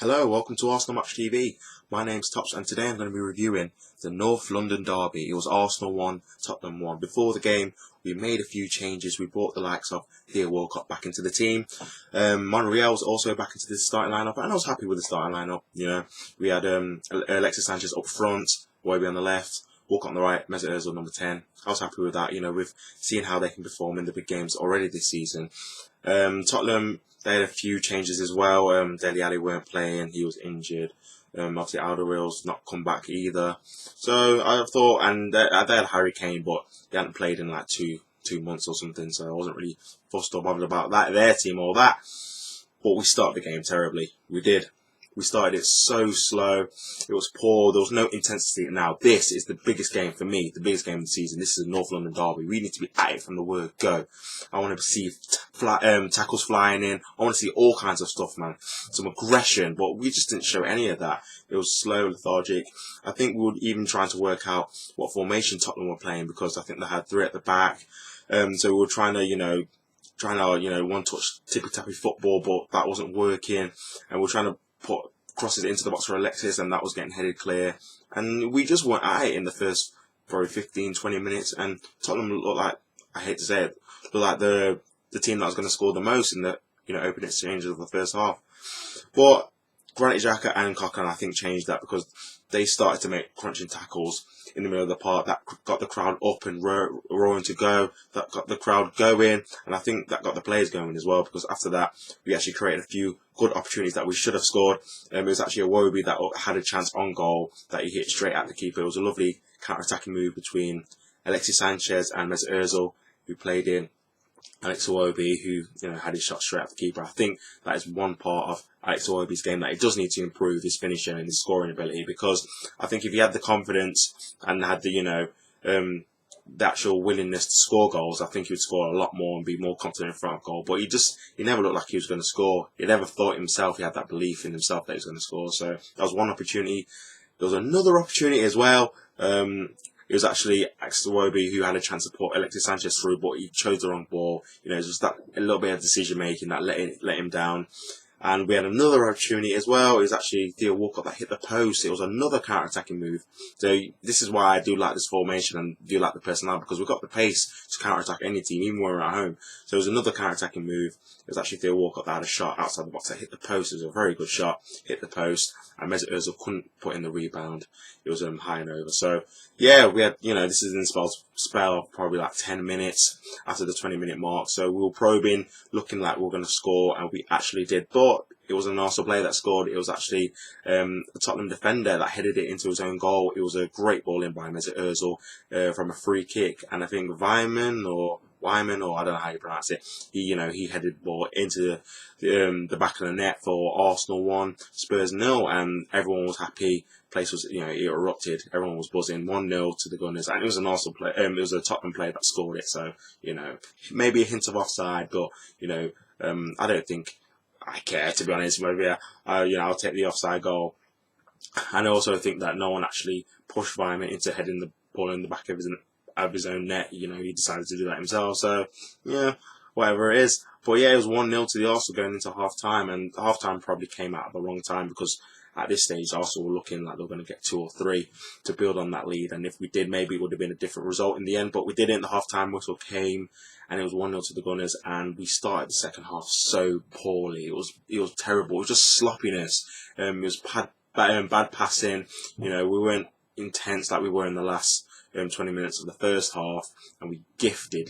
Hello, welcome to Arsenal Match TV. My name's Tops and today I'm going to be reviewing the North London derby. It was Arsenal 1, Tottenham 1. Before the game, we made a few changes. We brought the likes of Theo Walcott back into the team. Monreal was also back into the starting lineup, and I was happy with the starting lineup. You know, we had Alexis Sanchez up front, Iwobi on the left, Walcott on the right, Mesut Ozil number 10. I was happy with that. You know, we've seen how they can perform in the big games already this season. Tottenham, they had a few changes as well. Dele Alli weren't playing, he was injured. Obviously Alderweireld's not come back either. So I thought, and they had Harry Kane, but he hadn't played in like two months or something, so I wasn't really fussed or bothered about that, their team or that. But we started the game terribly. We did. We started it so slow. It was poor. There was no intensity. Now, this is the biggest game for me, the biggest game of the season. This is a North London derby. We need to be at it from the word go. I want to see tackles flying in. I want to see all kinds of stuff, man. Some aggression, but we just didn't show any of that. It was slow, lethargic. I think we were even trying to work out what formation Tottenham were playing because I think they had three at the back. So we were trying to, one-touch tippy-tappy football, but that wasn't working. And we're trying to put crosses into the box for Alexis, and that was getting headed clear. And we just weren't at it in the first probably 15, 20 minutes. And Tottenham looked like, I hate to say it, looked like the team that was going to score the most in the opening exchanges of the first half. But Granit Xhaka and Coquelin, I think, changed that because they started to make crunching tackles in the middle of the park that got the crowd up and roaring to go, that got the crowd going, and I think that got the players going as well, because after that we actually created a few good opportunities that we should have scored. It was actually Iwobi that had a chance on goal that he hit straight at the keeper. It was a lovely counter-attacking move between Alexis Sanchez and Mesut Ozil, who played in Alex Iwobi, who had his shot straight at the keeper. I think that is one part of Alex Iwobi's game that he does need to improve, his finishing and his scoring ability, because I think if he had the confidence and had the actual willingness to score goals, I think he would score a lot more and be more confident in front of goal. But he never looked like he was going to score. He never thought himself, he had that belief in himself that he was going to score. So that was one opportunity. There was another opportunity as well. It was actually Iwobi who had a chance to put Alexis Sanchez through, but he chose the wrong ball. It was just that a little bit of decision making that let him down. And we had another opportunity as well. It was actually Theo Walcott that hit the post. It was another counter-attacking move. So this is why I do like this formation and do like the personnel, because we've got the pace to counter-attack any team, even when we're at home. So it was another counter-attacking move. It was actually Theo Walcott that had a shot outside the box that hit the post. It was a very good shot, hit the post, and Mesut Ozil couldn't put in the rebound. It was high and over. So yeah, we had, this is in a spell of probably like 10 minutes after the 20-minute mark. So we were probing, looking like we were going to score, and we actually did. But it was an Arsenal player that scored. It was actually a Tottenham defender that headed it into his own goal. It was a great ball in by Mesut Ozil from a free kick. And I think Wyman, or I don't know how you pronounce it, he headed the ball into the back of the net for Arsenal 1, Spurs 0, and everyone was happy. Place was, it erupted. Everyone was buzzing. 1-0 to the Gunners, and it was an Arsenal play. It was a Tottenham player that scored it. So, maybe a hint of offside, but I don't think I care, to be honest. Maybe I'll take the offside goal. And I also think that no one actually pushed Vyman into heading the ball in the back of his own net. He decided to do that himself. So yeah, whatever it is. But yeah, it was 1-0 to the Arsenal going into half time, and half time probably came out at the wrong time, because at this stage Arsenal were looking like they were going to get 2 or 3 to build on that lead, and if we did, maybe it would have been a different result in the end. But we didn't. The half time whistle came, and it was 1-0 to the Gunners, and we started the second half so poorly. It was terrible. It was just sloppiness. It was bad passing. We weren't intense like we were in the last 20 minutes of the first half, and we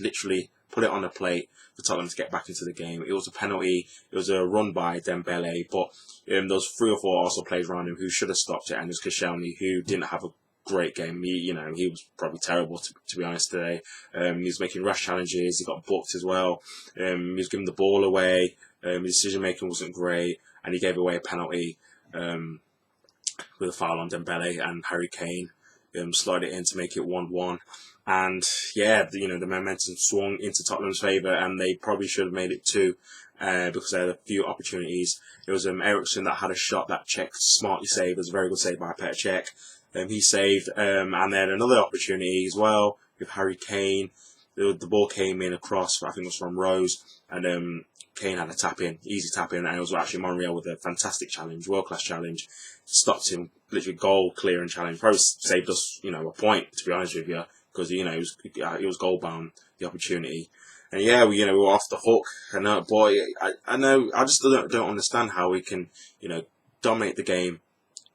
literally put it on a plate for Tottenham to get back into the game. It was a penalty. It was a run by Dembele, but there was 3 or 4 Arsenal players around him who should have stopped it, and it was Koscielny, who didn't have a great game. He was probably terrible, to be honest, today. He was making rash challenges. He got booked as well. He was giving the ball away. His decision making wasn't great, and he gave away a penalty with a foul on Dembele, and Harry Kane slid it in to make it 1-1. And yeah, the momentum swung into Tottenham's favour, and they probably should have made it 2 because they had a few opportunities. It was Ericsson that had a shot that Cech smartly saved. It was a very good save by Petr Cech. He saved, and then another opportunity as well with Harry Kane. The ball came in across, I think it was from Rose, and Kane had a tap in, easy tap in, and it was actually Monreal with a fantastic challenge, world class challenge, stopped him, literally goal clearing challenge, probably saved us, a point, to be honest with you, because it was goal bound, the opportunity. And yeah, we were off the hook. And boy, I know, I just don't understand how we can, dominate the game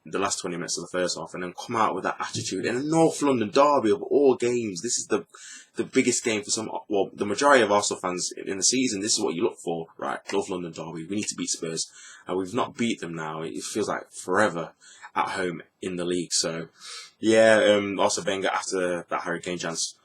the last 20 minutes of the first half and then come out with that attitude in a North London derby of all games. This is the biggest game for the majority of Arsenal fans in the season. This is what you look for, right? North London derby. We need to beat Spurs, and we've not beat them now. It feels like forever at home in the league. So yeah, also Wenger, after that Hurricane chance,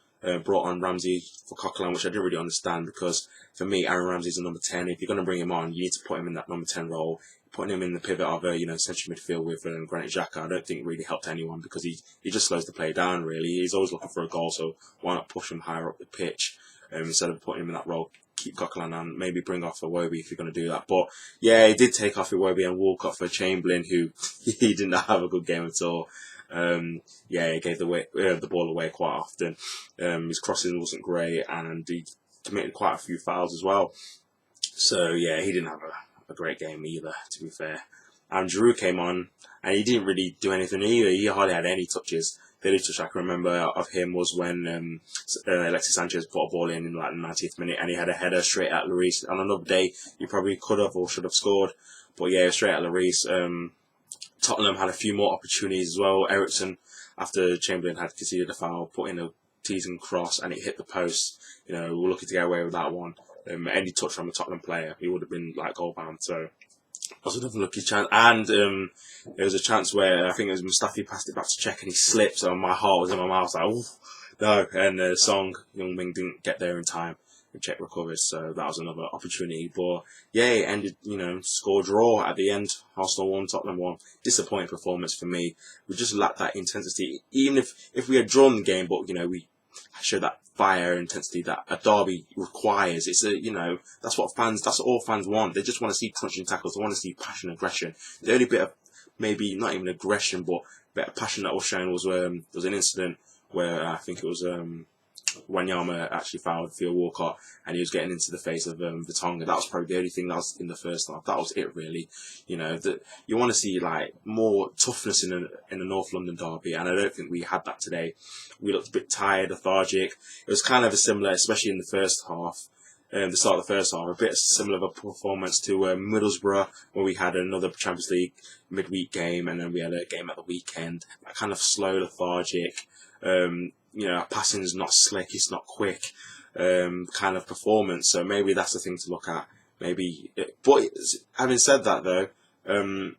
brought on Ramsey for Coquelin, which I didn't really understand, because for me, Aaron Ramsey's a number 10. If you're going to bring him on, you need to put him in that number 10 role. Putting him in the pivot of central midfield with Granit Xhaka, I don't think really helped anyone, because he just slows the play down, really. He's always looking for a goal, so why not push him higher up the pitch instead of putting him in that role? Keep Coquelin and maybe bring off Iwobi if you're going to do that. But yeah, he did take off Iwobi and Walcott for Chamberlain, who he didn't have a good game at all. He gave the ball away quite often. His crossing wasn't great, and he committed quite a few fouls as well. So yeah, he didn't have a great game either, to be fair. And Giroud came on, and he didn't really do anything either. He hardly had any touches. The only touch I can remember of him was when Alexis Sanchez put a ball in like the 90th minute, and he had a header straight at Lloris. On another day, he probably could have or should have scored. But yeah, straight at Lloris. Tottenham had a few more opportunities as well. Ericsson, after Chamberlain had conceded a foul, put in a teasing cross, and it hit the post. We were lucky to get away with that one. Any touch from a Tottenham player, he would have been like goal bound. So it was another lucky chance. And there was a chance where I think it was Mustafi passed it back to Czech, and he slipped. So my heart was in my mouth, like, oh no. And Song Heung-min didn't get there in time. And Czech recovers, so that was another opportunity. But yeah, it ended, score draw at the end. Arsenal 1, Tottenham 1. Disappointing performance for me. We just lacked that intensity. Even if we had drawn the game, but we show that fire intensity that a derby requires. It's that's all fans want. They just want to see crunching tackles. They want to see passion, aggression. The only bit of, maybe not even aggression, but bit of passion that was shown was there was an incident where I think it was Wanyama actually fouled Theo Walcott, and he was getting into the face of Vertonghen. That was probably the only thing that was in the first half. That was it, really. That you want to see like more toughness in a North London derby, and I don't think we had that today. We looked a bit tired, lethargic. It was kind of a similar, especially in the first half. The start of the first half, a bit similar of a performance to Middlesbrough, where we had another Champions League midweek game, and then we had a game at the weekend. That kind of slow, lethargic. Our passing's not slick, it's not quick, kind of performance. So maybe that's the thing to look at. But having said that, though,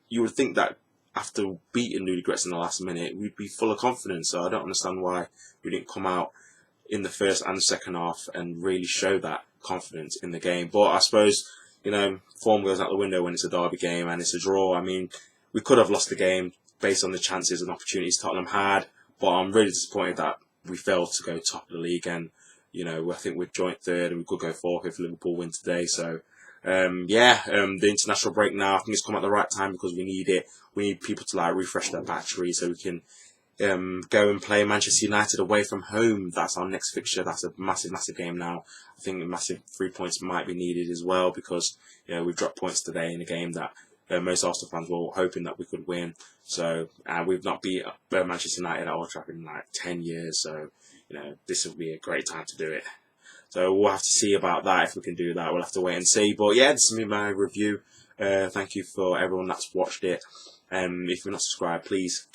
you would think that after beating Ludogorets in the last minute, we'd be full of confidence. So I don't understand why we didn't come out in the first and second half and really show that confidence in the game. But I suppose, form goes out the window when it's a derby game and it's a draw. I mean, we could have lost the game based on the chances and opportunities Tottenham had, but I'm really disappointed that we failed to go top of the league, and I think we're joint third, and we could go fourth if Liverpool win today. So the international break now, I think it's come at the right time, because we need it. We need people to refresh their battery so we can go and play Manchester United away from home. That's our next fixture. That's a massive game now. I think a massive 3 points might be needed as well, because we've dropped points today in a game that most Arsenal fans were hoping that we could win. So we've not beat Manchester United at Old Trafford in 10 years. So this will be a great time to do it. So we'll have to see about that. If we can do that, we'll have to wait and see. But yeah, this is my review. Thank you for everyone that's watched it. If you're not subscribed, please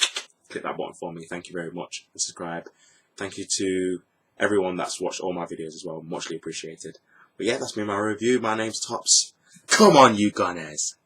click that button for me. Thank you very much. And subscribe. Thank you to everyone that's watched all my videos as well. Muchly appreciated. But yeah, that's my review. My name's Tops. Come on, you Gunners.